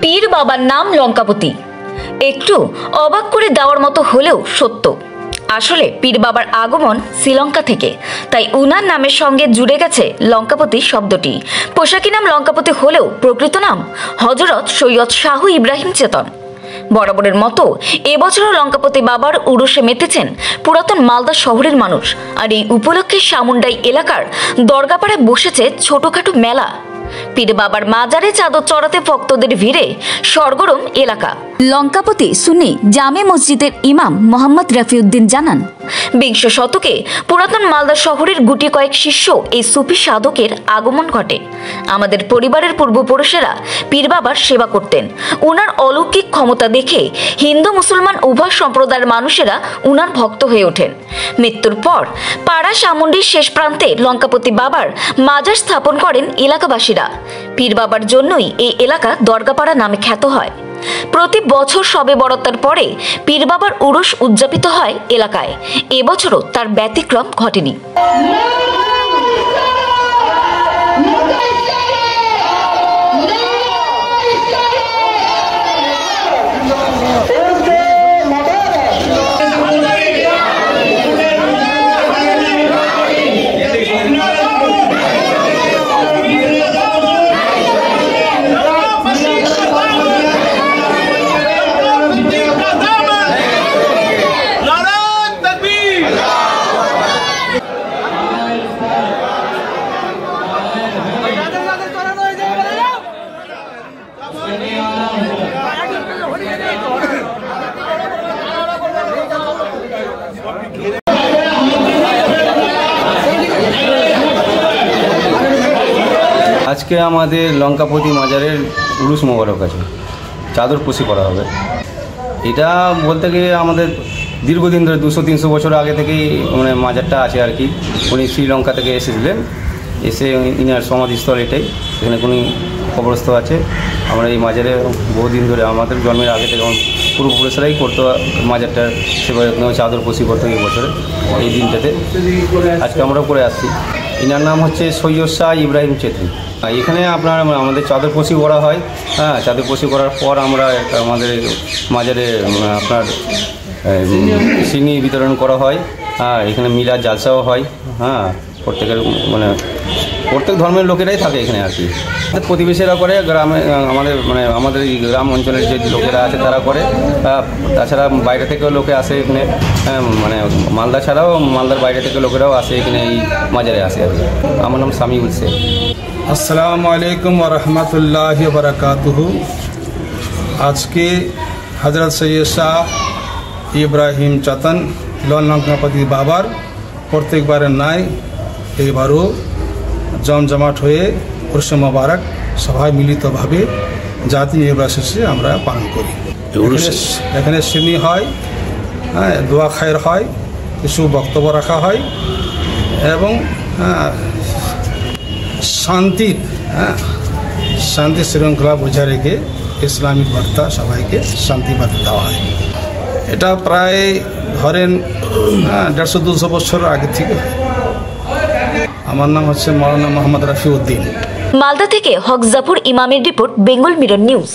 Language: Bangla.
পীর বাবার নাম লঙ্কাপতি। একটু অবাক করে দেওয়ার মতো হলেও সত্য। আসলে পীর বাবার আগমন শ্রীলঙ্কা থেকে, তাই উনার নামের সঙ্গে জুড়ে গেছে লঙ্কাপতি শব্দটি। পোশাকি নাম লঙ্কাপতি হলেও প্রকৃত নাম হযরত সৈয়দ শাহ ইব্রাহিম চেতন। বরাবরের মতো এবছরও লঙ্কাপতি বাবার উরুসে মেতেছেন পুরাতন মালদা শহরের মানুষ। আর এই উপলক্ষে সামুন্ডাই এলাকার দরগাপাড়ায় বসেছে ছোটখাটো মেলা। পীর বাবার মাজারে চাদর চড়াতে ভক্তদের ভিড়ে সরগরম এলাকা। লঙ্কাপতি সুন্নি জামে মসজিদের ইমাম মোহাম্মদ রফিউদ্দিন জানান, বিংশ শতকে পুরাতন মালদা শহরের গুটি কয়েক শিষ্য এই সুফি সাধকের আগমন ঘটে। আমাদের পরিবারের পূর্বপুরুষেরা পীর বাবার সেবা করতেন। উনার অলৌকিক ক্ষমতা দেখে হিন্দু মুসলমান উভয় সম্প্রদায়ের মানুষেরা উনার ভক্ত হয়ে ওঠেন। মৃত্যুর পর পাড়া সামুন্ডির শেষ প্রান্তে লঙ্কাপতি বাবার মাজার স্থাপন করেন এলাকাবাসীরা। পীর বাবার জন্যই এই এলাকা দরগাপাড়া নামে খ্যাত হয়। প্রতি বছর শবে বরাতের পরে পীর বাবার উরুস উদযাপিত হয় এলাকায়। এবছরও তার ব্যতিক্রম ঘটেনি। আজকে আমাদের লঙ্কাপতি মাজারের উরুস মোবারক আছে, চাদর পশি করা হবে। এটা বলতে গিয়ে আমাদের দীর্ঘদিন ধরে 200-300 বছর আগে থেকেই মানে মাজারটা আছে আর কি। উনি শ্রীলঙ্কা থেকে এসেছিলেন, এসে ইনার সমাধিস্থল এটাই, এখানে কোনো কবরস্থ আছে। আমরা এই মাজারে বহুদিন ধরে আমাদের জন্মের আগে থেকে পূর্বপুরুষরাই করতো মাজারটার সেবা, চাদর পশি করতো এই বছরে এই দিনটাতে। আজকে আমরাও করে আসছি। ইনার নাম হচ্ছে সৈয়দ শাহ ইব্রাহিম চেতন। এখানে আপনার আমাদের চাদর পশি করা হয়। হ্যাঁ, চাদর পশি করার পর আমরা আমাদের মাজারে আপনার সিনি বিতরণ করা হয়। হ্যাঁ, এখানে মিলাদ জালসাও হয়। হ্যাঁ, প্রত্যেকের প্রত্যেক ধর্মের লোকেরাই থাকে এখানে আর কি। প্রতিবেশীরা করে, গ্রামে আমাদের এই গ্রাম অঞ্চলের যে লোকেরা আছে তারা করে। তাছাড়া বাইরে থেকেও লোকে আসে এখানে, মালদা ছাড়াও মালদার বাইরে থেকে লোকেরাও আসে এখানে, এই মাজারে আসে আর কি। আমার নাম সামিউল শেখ। আসসালামু আলাইকুম ওয়া রাহমাতুল্লাহি ওয়া বারাকাতুহু। আজকে হযরত সৈয়দ শাহ ইব্রাহিম চেতন লঙ্কাপতি বাবার প্রত্যেকবারের নাই এবারও জমজমাট হয়ে উরুস মোবারক সবাই মিলিতভাবে জাতি নির্বিশেষে আমরা পালন করি। এখানে সিনি হয়, হ্যাঁ, দোয়া খায়ের হয়, কিছু বক্তব্য রাখা হয় এবং শান্তি শৃঙ্খলা বজায় রেখে ইসলামিক বার্তা সবাইকে শান্তি বার্তা দেওয়া হয়। এটা প্রায় ধরেন 150-200 বছর আগে থেকে। আমার নাম হচ্ছে মৌলানা মোহাম্মদ রফিউদ্দিন। মালদা থেকে হক জাফর ইমামের রিপোর্ট, বেঙ্গল মিরর নিউজ।